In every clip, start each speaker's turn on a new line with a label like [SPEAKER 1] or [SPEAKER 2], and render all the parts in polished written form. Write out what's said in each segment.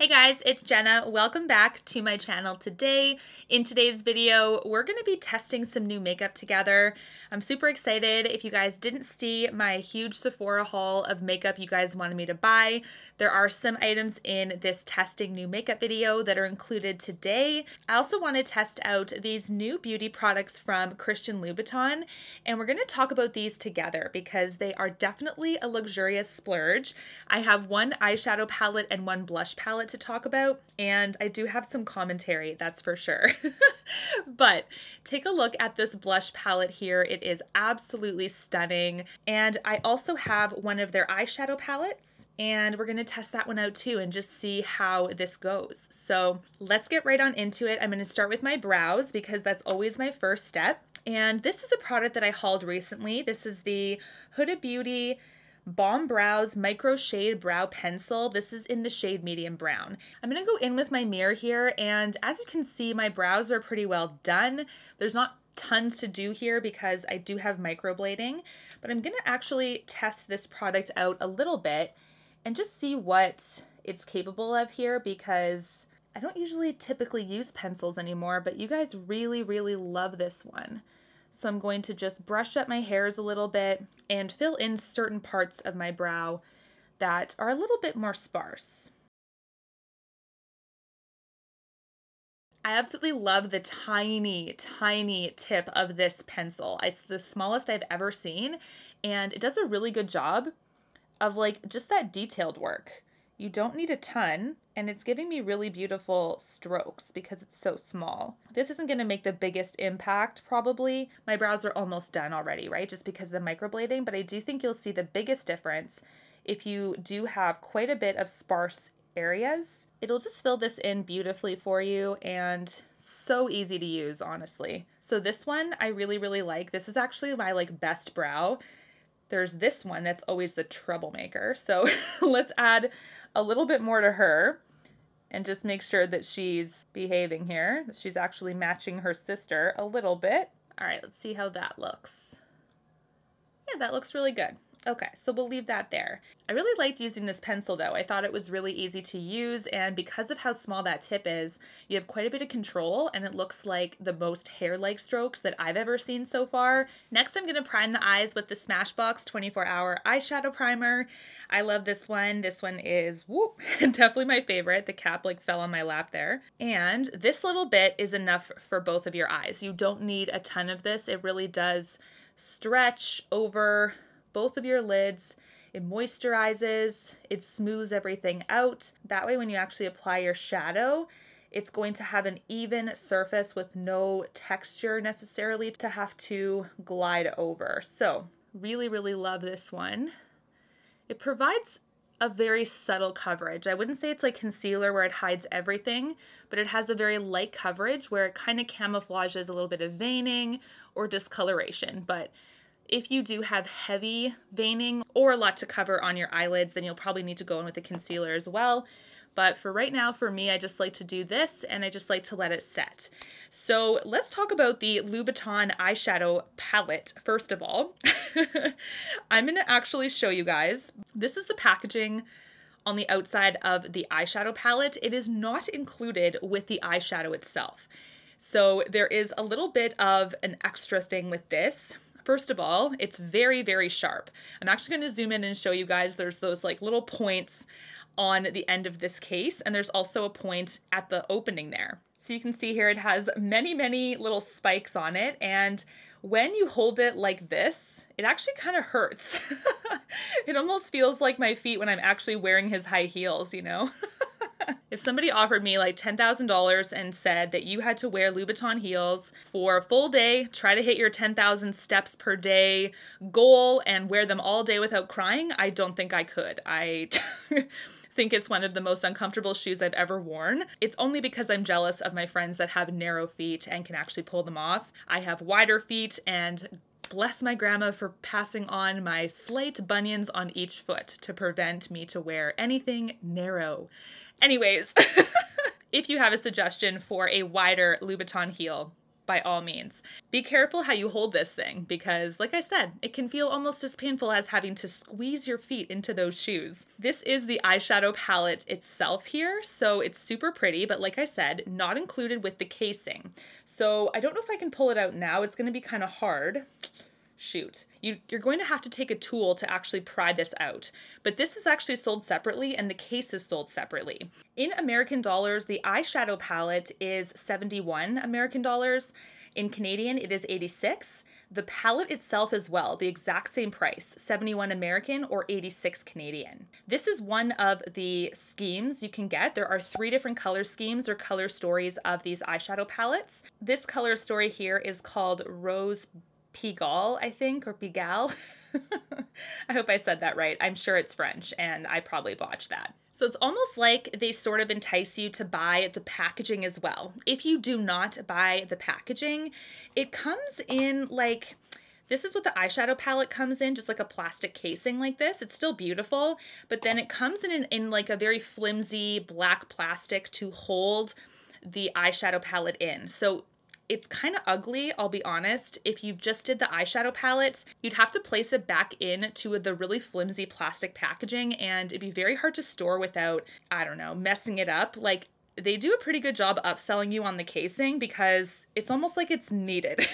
[SPEAKER 1] Hey guys, it's Jenna. Welcome back to my channel today. In today's video, we're going to be testing some new makeup together. I'm super excited. If you guys didn't see my huge Sephora haul of makeup you guys wanted me to buy, there are some items in this testing new makeup video that are included today. I also want to test out these new beauty products from Christian Louboutin, and we're going to talk about these together because they are definitely a luxurious splurge. I have one eyeshadow palette and one blush palette to talk about, and I do have some commentary, that's for sure. But take a look at this blush palette here. It is absolutely stunning. And I also have one of their eyeshadow palettes, and we're gonna test that one out too and just see how this goes. So let's get right on into it. I'm gonna start with my brows because that's always my first step. And this is a product that I hauled recently. This is the Huda Beauty Balm Brows Microshade Brow Pencil. This is in the shade medium brown. I'm gonna go in with my mirror here, and as you can see, my brows are pretty well done. There's not tons to do here because I do have microblading, but I'm gonna actually test this product out a little bit and just see what it's capable of here, because I don't usually typically use pencils anymore, but you guys really, really love this one. So I'm going to just brush up my hairs a little bit and fill in certain parts of my brow that are a little bit more sparse. I absolutely love the tiny, tiny tip of this pencil. It's the smallest I've ever seen, and it does a really good job of like just that detailed work. You don't need a ton, and it's giving me really beautiful strokes because it's so small. This isn't gonna make the biggest impact probably. My brows are almost done already, right? Just because of the microblading, but I do think you'll see the biggest difference if you do have quite a bit of sparse areas. It'll just fill this in beautifully for you, and so easy to use, honestly. So this one I really, really like. This is actually my like best brow. There's this one that's always the troublemaker. So let's add a little bit more to her and just make sure that she's behaving here. She's actually matching her sister a little bit. All right, let's see how that looks. Yeah, that looks really good. Okay, so we'll leave that there. I really liked using this pencil though. I thought it was really easy to use, and because of how small that tip is, you have quite a bit of control, and it looks like the most hair-like strokes that I've ever seen so far. Next, I'm gonna prime the eyes with the Smashbox 24-hour eyeshadow primer. I love this one. This one is, whoop, definitely my favorite. The cap like fell on my lap there. And this little bit is enough for both of your eyes. You don't need a ton of this. It really does stretch over both of your lids. It moisturizes, it smooths everything out. That way when you actually apply your shadow, it's going to have an even surface with no texture necessarily to have to glide over. So really, really love this one. It provides a very subtle coverage. I wouldn't say it's like concealer where it hides everything, but it has a very light coverage where it kind of camouflages a little bit of veining or discoloration. But if you do have heavy veining or a lot to cover on your eyelids, then you'll probably need to go in with a concealer as well. But for right now, for me, I just like to do this, and I just like to let it set. So let's talk about the Louboutin eyeshadow palette first of all. I'm gonna actually show you guys. This is the packaging on the outside of the eyeshadow palette. It is not included with the eyeshadow itself. So there is a little bit of an extra thing with this. First of all, it's very, very sharp. I'm actually going to zoom in and show you guys. There's those like little points on the end of this case, and there's also a point at the opening there. So you can see here it has many, many little spikes on it, and when you hold it like this, it actually kind of hurts. It almost feels like my feet when I'm actually wearing his high heels, you know? If somebody offered me like $10,000 and said that you had to wear Louboutin heels for a full day, try to hit your 10,000 steps per day goal, and wear them all day without crying, I don't think I could. I think it's one of the most uncomfortable shoes I've ever worn. It's only because I'm jealous of my friends that have narrow feet and can actually pull them off. I have wider feet, and bless my grandma for passing on my slight bunions on each foot to prevent me to wear anything narrow. Anyways, if you have a suggestion for a wider Louboutin heel, by all means. Be careful how you hold this thing because, like I said, it can feel almost as painful as having to squeeze your feet into those shoes. This is the eyeshadow palette itself here, so it's super pretty, but like I said, not included with the casing. So I don't know if I can pull it out now. It's going to be kind of hard. Shoot. You're going to have to take a tool to actually pry this out. But this is actually sold separately and the case is sold separately. In American dollars, the eyeshadow palette is 71 American dollars. In Canadian, it is 86. The palette itself as well, the exact same price, 71 American or 86 Canadian. This is one of the schemes you can get. There are 3 different color schemes or color stories of these eyeshadow palettes. This color story here is called Rose Pigalle, I think, or Pigalle. I hope I said that right. I'm sure it's French and I probably botched that. So it's almost like they sort of entice you to buy the packaging as well. If you do not buy the packaging, it comes in like, this is what the eyeshadow palette comes in, just like a plastic casing like this. It's still beautiful, but then it comes in like a very flimsy black plastic to hold the eyeshadow palette in. So it's kind of ugly, I'll be honest. If you just did the eyeshadow palette, you'd have to place it back into the really flimsy plastic packaging and it'd be very hard to store without, I don't know, messing it up. Like, they do a pretty good job upselling you on the casing because it's almost like it's needed.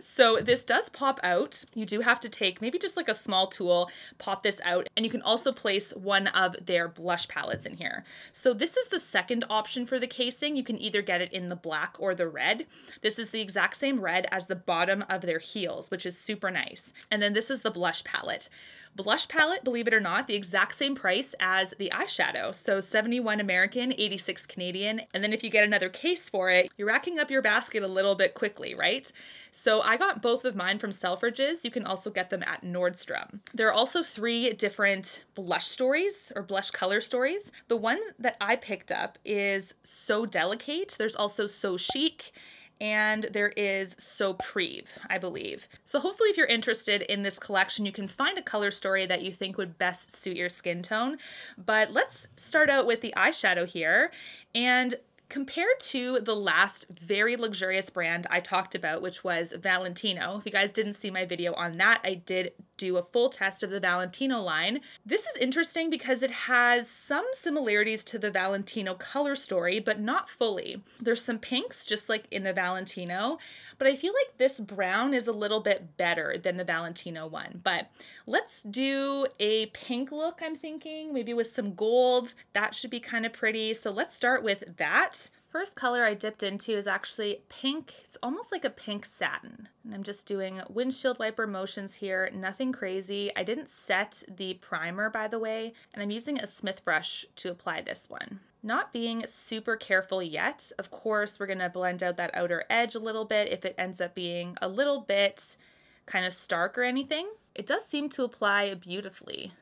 [SPEAKER 1] So this does pop out. You do have to take maybe just like a small tool, pop this out, and you can also place one of their blush palettes in here. So this is the second option for the casing. You can either get it in the black or the red. This is the exact same red as the bottom of their heels, which is super nice. And then this is the blush palette. Blush palette, believe it or not, the exact same price as the eyeshadow. So 71 American, 86 Canadian. And then if you get another case for it, you're racking up your basket a little bit quickly, right? So I got both of mine from Selfridges. You can also get them at Nordstrom. There are also 3 different blush stories or blush color stories. The one that I picked up is So Delicate. There's also So Chic. And there is So Prive, I believe. So hopefully if you're interested in this collection, you can find a color story that you think would best suit your skin tone. But let's start out with the eyeshadow here. And compared to the last very luxurious brand I talked about, which was Valentino, if you guys didn't see my video on that, I did do a full test of the Valentino line. This is interesting because it has some similarities to the Valentino color story, but not fully. There's some pinks, just like in the Valentino, but I feel like this brown is a little bit better than the Valentino one. But let's do a pink look, I'm thinking, maybe with some gold. That should be kind of pretty. So let's start with that. First color I dipped into is actually pink. It's almost like a pink satin. And I'm just doing windshield wiper motions here, nothing crazy. I didn't set the primer, by the way, and I'm using a Smith brush to apply this one. Not being super careful yet. Of course, we're gonna blend out that outer edge a little bit if it ends up being a little bit kind of stark or anything. It does seem to apply beautifully.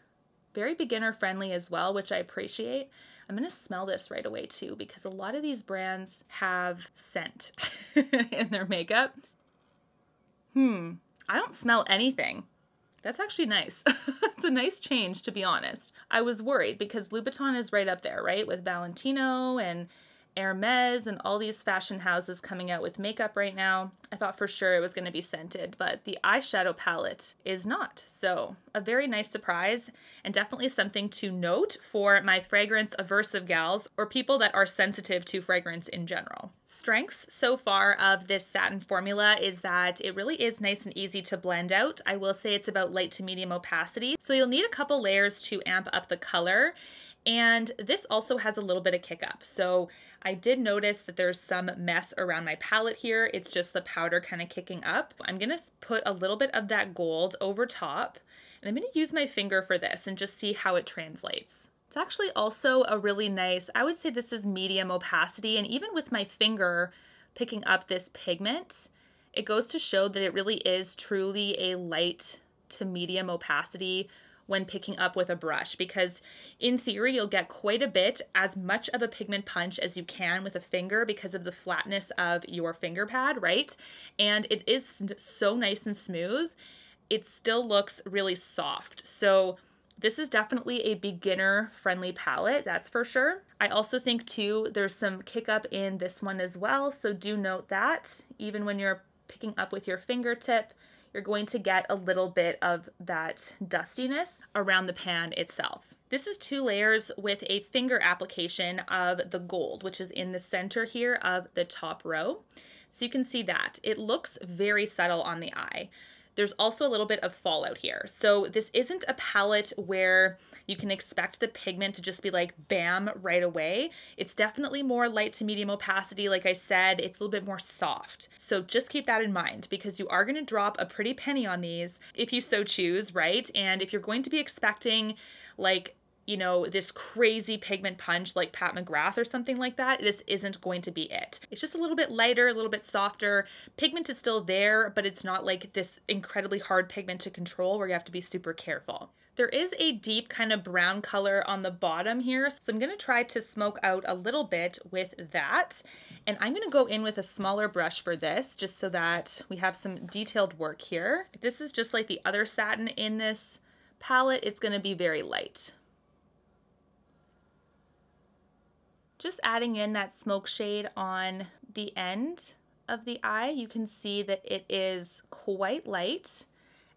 [SPEAKER 1] Very beginner friendly as well, which I appreciate. I'm gonna smell this right away too, because a lot of these brands have scent in their makeup. I don't smell anything. That's actually nice. It's a nice change, to be honest. I was worried because Louboutin is right up there, right? With Valentino and Hermes and all these fashion houses coming out with makeup right now. I thought for sure it was going to be scented, but the eyeshadow palette is not. So a very nice surprise and definitely something to note for my fragrance aversive gals or people that are sensitive to fragrance in general. Strengths so far of this satin formula is that it really is nice and easy to blend out. I will say it's about light to medium opacity. So you'll need a couple layers to amp up the color. And this also has a little bit of kick up. So I did notice that there's some mess around my palette here. It's just the powder kind of kicking up. I'm gonna put a little bit of that gold over top, and I'm gonna use my finger for this and just see how it translates. It's actually also a really nice, I would say this is medium opacity, and even with my finger picking up this pigment, it goes to show that it really is truly a light to medium opacity when picking up with a brush, because in theory you'll get quite a bit, as much of a pigment punch as you can with a finger because of the flatness of your finger pad, right? And it is so nice and smooth. It still looks really soft. So This is definitely a beginner-friendly palette, that's for sure. I also think, too, there's some kick up in this one as well, so do note that. Even when you're picking up with your fingertip, you're going to get a little bit of that dustiness around the pan itself. This is 2 layers with a finger application of the gold, which is in the center here of the top row. So you can see that. It looks very subtle on the eye. There's also a little bit of fallout here. So this isn't a palette where you can expect the pigment to just be like bam right away. It's definitely more light to medium opacity. Like I said, it's a little bit more soft. So just keep that in mind because you are going to drop a pretty penny on these if you so choose, right? And if you're going to be expecting like, you know, this crazy pigment punch like Pat McGrath or something like that, this isn't going to be it. It's just a little bit lighter, a little bit softer. Pigment is still there, but it's not like this incredibly hard pigment to control where you have to be super careful. There is a deep kind of brown color on the bottom here, so I'm gonna try to smoke out a little bit with that. And I'm gonna go in with a smaller brush for this, just so that we have some detailed work here. If this is just like the other satin in this palette, it's gonna be very light. Just adding in that smoke shade on the end of the eye, you can see that it is quite light,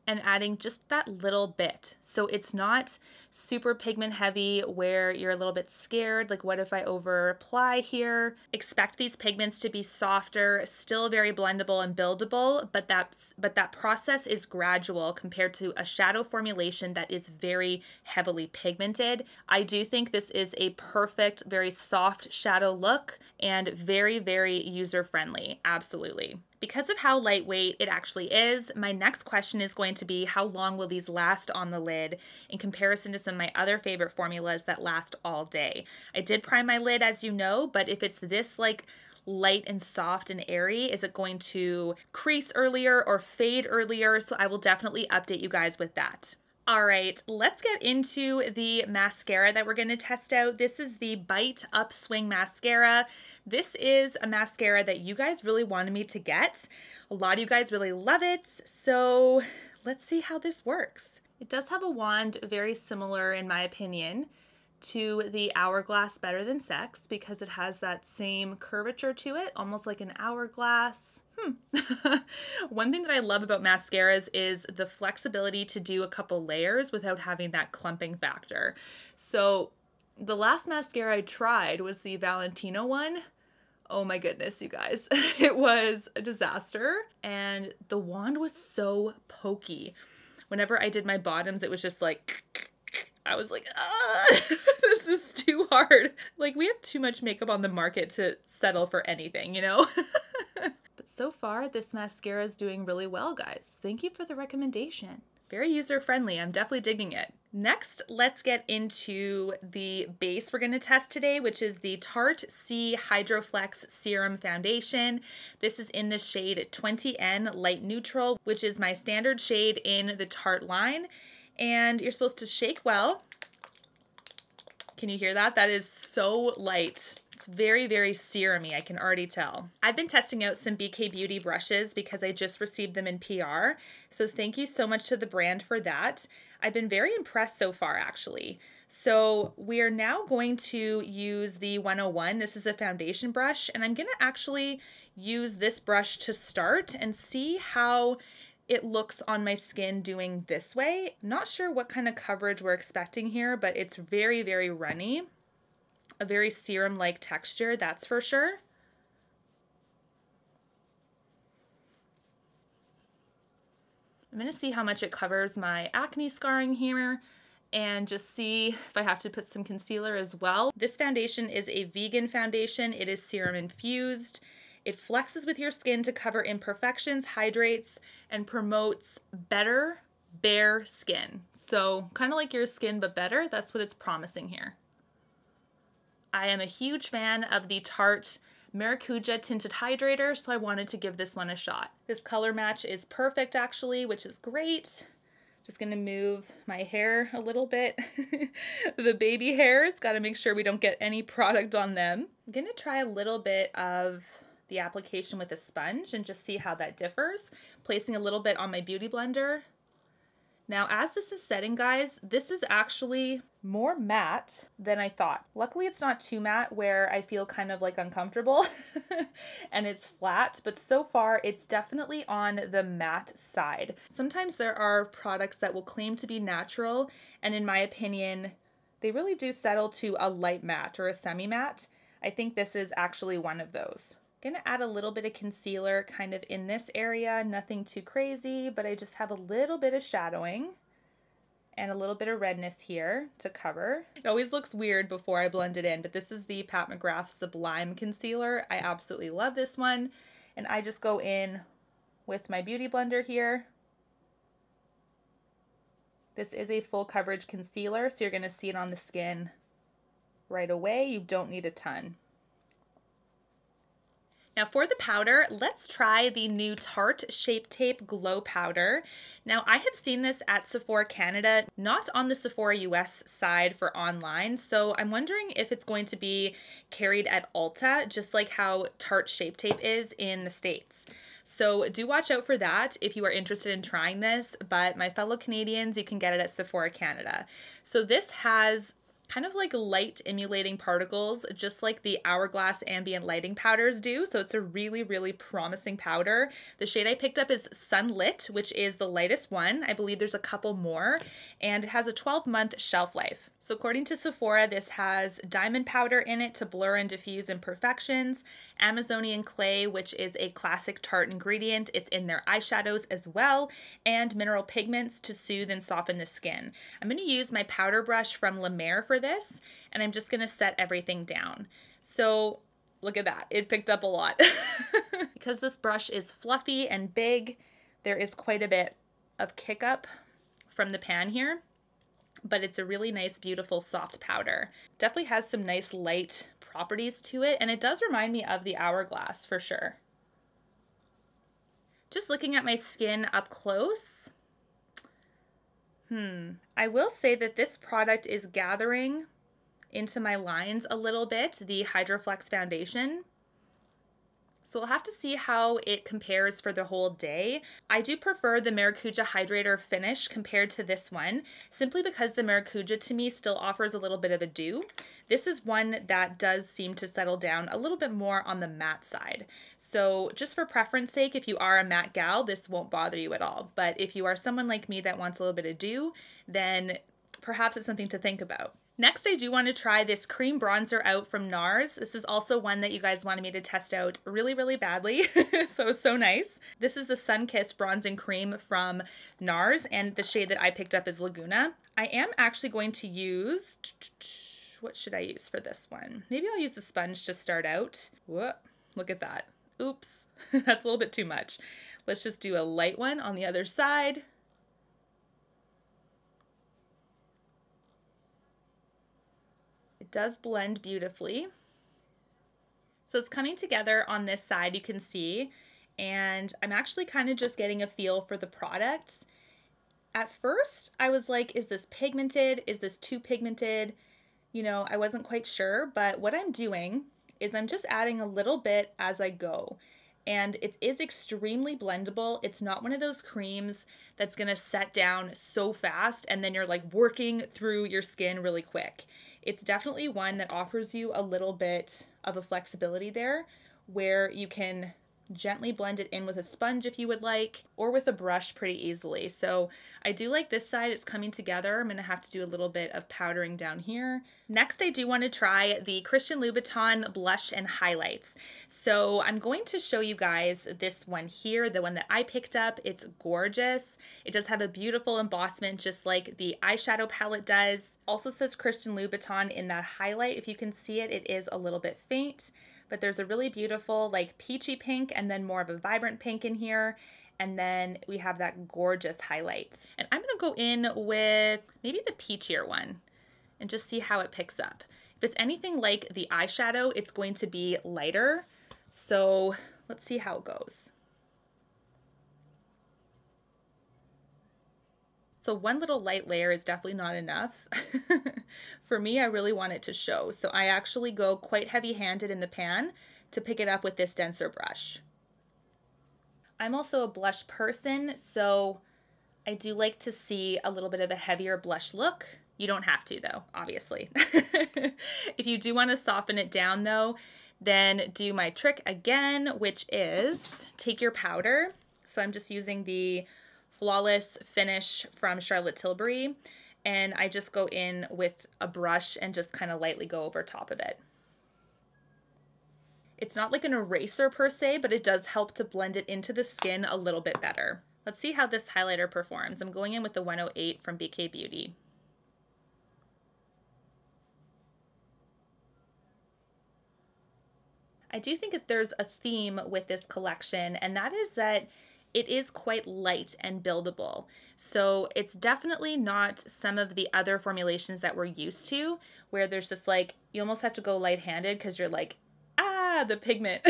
[SPEAKER 1] and adding just that little bit. So it's not super pigment heavy where you're a little bit scared, like what if I over apply here? Expect these pigments to be softer, still very blendable and buildable, but that process is gradual compared to a shadow formulation that is very heavily pigmented. I do think this is a perfect, very soft shadow look and very, very user-friendly, absolutely. Because of how lightweight it actually is, my next question is going to be how long will these last on the lid in comparison to some of my other favorite formulas that last all day. I did prime my lid, as you know, but if it's this like light and soft and airy, is it going to crease earlier or fade earlier? So I will definitely update you guys with that. All right, let's get into the mascara that we're going to test out. This is the Bite Upswing mascara. This is a mascara that you guys really wanted me to get. A lot of you guys really love it, so let's see how this works. It does have a wand very similar, in my opinion, to the Hourglass Better Than Sex because it has that same curvature to it, almost like an hourglass. One thing that I love about mascaras is the flexibility to do a couple layers without having that clumping factor. So the last mascara I tried was the Valentino one. Oh my goodness, you guys. It was a disaster and the wand was so pokey. Whenever I did my bottoms, it was just like, I was like, ah, this is too hard. Like we have too much makeup on the market to settle for anything, you know? But so far, this mascara is doing really well, guys. Thank you for the recommendation. Very user-friendly. I'm definitely digging it. Next, let's get into the base we're going to test today, which is the Tarte C Hydroflex Serum Foundation. This is in the shade 20N Light Neutral, which is my standard shade in the Tarte line. And you're supposed to shake well. Can you hear that? That is so light. It's very, very serum-y, I can already tell. I've been testing out some BK Beauty brushes because I just received them in PR. So thank you so much to the brand for that. I've been very impressed so far, actually. So we are now going to use the 101. This is a foundation brush, and I'm gonna actually use this brush to start and see how it looks on my skin doing this way. Not sure what kind of coverage we're expecting here, but it's very, very runny. A very serum-like texture, that's for sure. I'm gonna see how much it covers my acne scarring here and just see if I have to put some concealer as well. This foundation is a vegan foundation. It is serum infused. It flexes with your skin to cover imperfections, hydrates, and promotes better, bare skin. So kind of like your skin, but better. That's what it's promising here. I am a huge fan of the Tarte Maracuja Tinted Hydrator, so I wanted to give this one a shot. This color match is perfect actually, which is great. Just gonna move my hair a little bit. The baby hairs, gotta make sure we don't get any product on them. I'm gonna try a little bit of the application with a sponge and just see how that differs. Placing a little bit on my beauty blender Now, as this is setting, guys, this is actually more matte than I thought. Luckily, it's not too matte where I feel kind of like uncomfortable and it's flat, but so far it's definitely on the matte side. Sometimes there are products that will claim to be natural, and in my opinion, they really do settle to a light matte or a semi-matte. I think this is actually one of those. Gonna add a little bit of concealer kind of in this area, nothing too crazy, but I just have a little bit of shadowing and a little bit of redness here to cover. It always looks weird before I blend it in, but this is the Pat McGrath Sublime Concealer. I absolutely love this one, and I just go in with my Beauty Blender here. This is a full coverage concealer, so you're gonna see it on the skin right away. You don't need a ton. Now for the powder, let's try the new Tarte Shape Tape Glow Powder. Now I have seen this at Sephora Canada, not on the Sephora US side for online, so I'm wondering if it's going to be carried at Ulta, just like how Tarte Shape Tape is in the States. So do watch out for that if you are interested in trying this, but my fellow Canadians, you can get it at Sephora Canada. So this has kind of like light emulating particles, just like the Hourglass ambient lighting powders do. So it's a really, really promising powder. The shade I picked up is Sunlit, which is the lightest one. I believe there's a couple more, and it has a 12-month shelf life. So according to Sephora, this has diamond powder in it to blur and diffuse imperfections, Amazonian clay, which is a classic Tarte ingredient. It's in their eyeshadows as well, and mineral pigments to soothe and soften the skin. I'm going to use my powder brush from La Mer for this, and I'm just going to set everything down. So look at that. It picked up a lot. Because this brush is fluffy and big, there is quite a bit of kick up from the pan here, but it's a really nice, beautiful, soft powder. Definitely has some nice light properties to it, and it does remind me of the Hourglass for sure. Just looking at my skin up close, I will say that this product is gathering into my lines a little bit, the Hydroflex foundation. So we'll have to see how it compares for the whole day. I do prefer the Maracuja Hydrator finish compared to this one, simply because the Maracuja to me still offers a little bit of a dew. This is one that does seem to settle down a little bit more on the matte side. So just for preference sake, if you are a matte gal, this won't bother you at all. But if you are someone like me that wants a little bit of dew, then perhaps it's something to think about. Next, I do want to try this cream bronzer out from NARS. This is also one that you guys wanted me to test out really, really badly, so it was so nice. This is the Sunkissed Bronzing Cream from NARS, and the shade that I picked up is Laguna. I am actually going to use, what should I use for this one? Maybe I'll use the sponge to start out. Whoa, look at that. Oops, that's a little bit too much. Let's just do a light one on the other side. It does blend beautifully. So it's coming together on this side, you can see, and I'm actually kind of just getting a feel for the product. At first, I was like, is this pigmented? Is this too pigmented? You know, I wasn't quite sure, but what I'm doing is I'm just adding a little bit as I go. And it is extremely blendable. It's not one of those creams that's gonna set down so fast and then you're like working through your skin really quick. It's definitely one that offers you a little bit of a flexibility there where you can gently blend it in with a sponge if you would like, or with a brush pretty easily. So I do like this side, it's coming together. I'm gonna have to do a little bit of powdering down here. Next, I do want to try the Christian Louboutin blush and highlights. So I'm going to show you guys this one here, the one that I picked up. It's gorgeous. It does have a beautiful embossment just like the eyeshadow palette does. Also says Christian Louboutin in that highlight. If you can see it, it is a little bit faint, but there's a really beautiful like peachy pink and then more of a vibrant pink in here. And then we have that gorgeous highlight. And I'm gonna go in with maybe the peachier one and just see how it picks up. If it's anything like the eyeshadow, it's going to be lighter. So let's see how it goes. So one little light layer is definitely not enough. For me, I really want it to show. So I actually go quite heavy-handed in the pan to pick it up with this denser brush. I'm also a blush person, so I do like to see a little bit of a heavier blush look. You don't have to though, obviously. If you do want to soften it down though, then do my trick again, which is take your powder. So I'm just using the Flawless Finish from Charlotte Tilbury, and I just go in with a brush and just kind of lightly go over top of it. It's not like an eraser per se, but it does help to blend it into the skin a little bit better. Let's see how this highlighter performs. I'm going in with the 108 from BK Beauty. I do think that there's a theme with this collection, and that is that it is quite light and buildable. So it's definitely not some of the other formulations that we're used to, where there's just like, you almost have to go light-handed because you're like, ah, the pigment,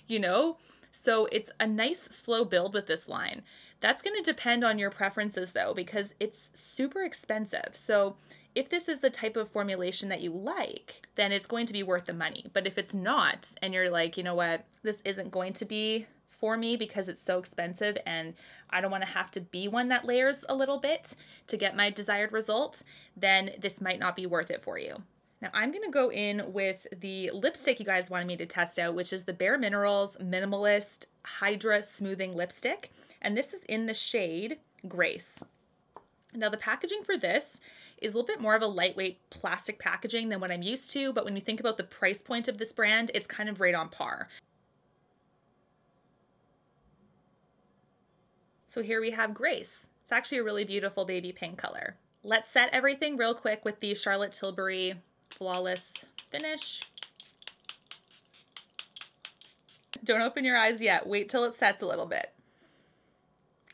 [SPEAKER 1] you know? So it's a nice slow build with this line. That's going to depend on your preferences though, because it's super expensive. So if this is the type of formulation that you like, then it's going to be worth the money. But if it's not, and you're like, you know what, this isn't going to be for me because it's so expensive and I don't want to have to be one that layers a little bit to get my desired result, then this might not be worth it for you. Now I'm going to go in with the lipstick you guys wanted me to test out, which is the Bare Minerals Minimalist Hydra Smoothing Lipstick. And this is in the shade Grace. Now the packaging for this is a little bit more of a lightweight plastic packaging than what I'm used to, but when you think about the price point of this brand, it's kind of right on par. So here we have Grace. It's actually a really beautiful baby pink color. Let's set everything real quick with the Charlotte Tilbury Flawless Finish. Don't open your eyes yet. Wait till it sets a little bit.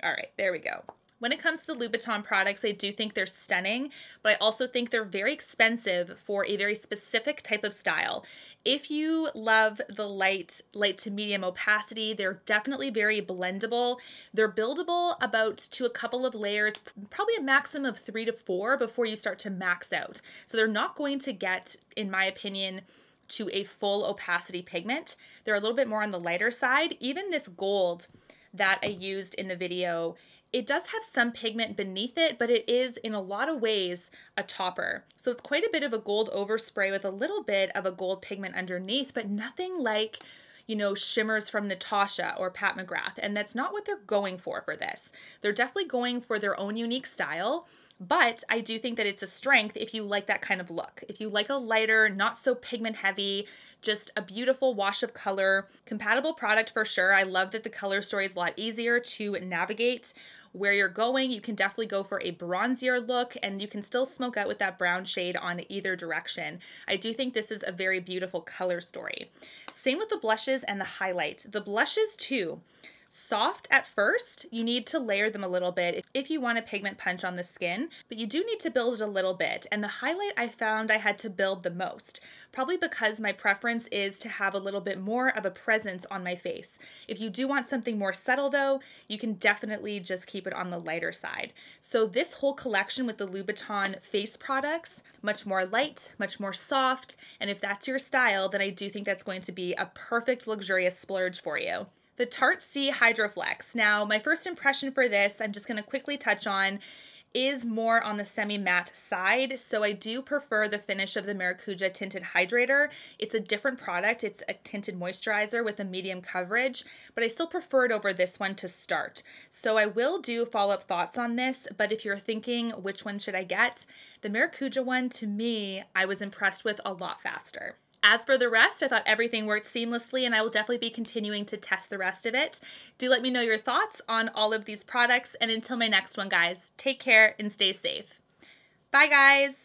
[SPEAKER 1] All right, there we go. When it comes to the Louboutin products, I do think they're stunning, but I also think they're very expensive for a very specific type of style. If you love the light to medium opacity, they're definitely very blendable. They're buildable about to a couple of layers, probably a maximum of 3 to 4 before you start to max out. So they're not going to get, in my opinion, to a full opacity pigment. They're a little bit more on the lighter side. Even this gold that I used in the video, it does have some pigment beneath it, but it is in a lot of ways a topper. So it's quite a bit of a gold overspray with a little bit of a gold pigment underneath, but nothing like, you know, shimmers from Natasha or Pat McGrath. And that's not what they're going for this. They're definitely going for their own unique style, but I do think that it's a strength if you like that kind of look. If you like a lighter, not so pigment heavy, just a beautiful wash of color, compatible product for sure. I love that the color story is a lot easier to navigate where you're going. You can definitely go for a bronzier look and you can still smoke out with that brown shade on either direction. I do think this is a very beautiful color story. Same with the blushes and the highlight. The blushes too. Soft at first, you need to layer them a little bit if you want a pigment punch on the skin, but you do need to build it a little bit. And the highlight I found I had to build the most, probably because my preference is to have a little bit more of a presence on my face. If you do want something more subtle though, you can definitely just keep it on the lighter side. So this whole collection with the Louboutin face products, much more light, much more soft, and if that's your style, then I do think that's going to be a perfect luxurious splurge for you. The Tarte Hydroflex. Now, my first impression for this, I'm just going to quickly touch on, is more on the semi-matte side. So I do prefer the finish of the Maracuja Tinted Hydrator. It's a different product. It's a tinted moisturizer with a medium coverage, but I still prefer it over this one to start. So I will do follow-up thoughts on this, but if you're thinking which one should I get, the Maracuja one, to me, I was impressed with a lot faster. As for the rest, I thought everything worked seamlessly and I will definitely be continuing to test the rest of it. Do let me know your thoughts on all of these products, and until my next one, guys, take care and stay safe. Bye, guys.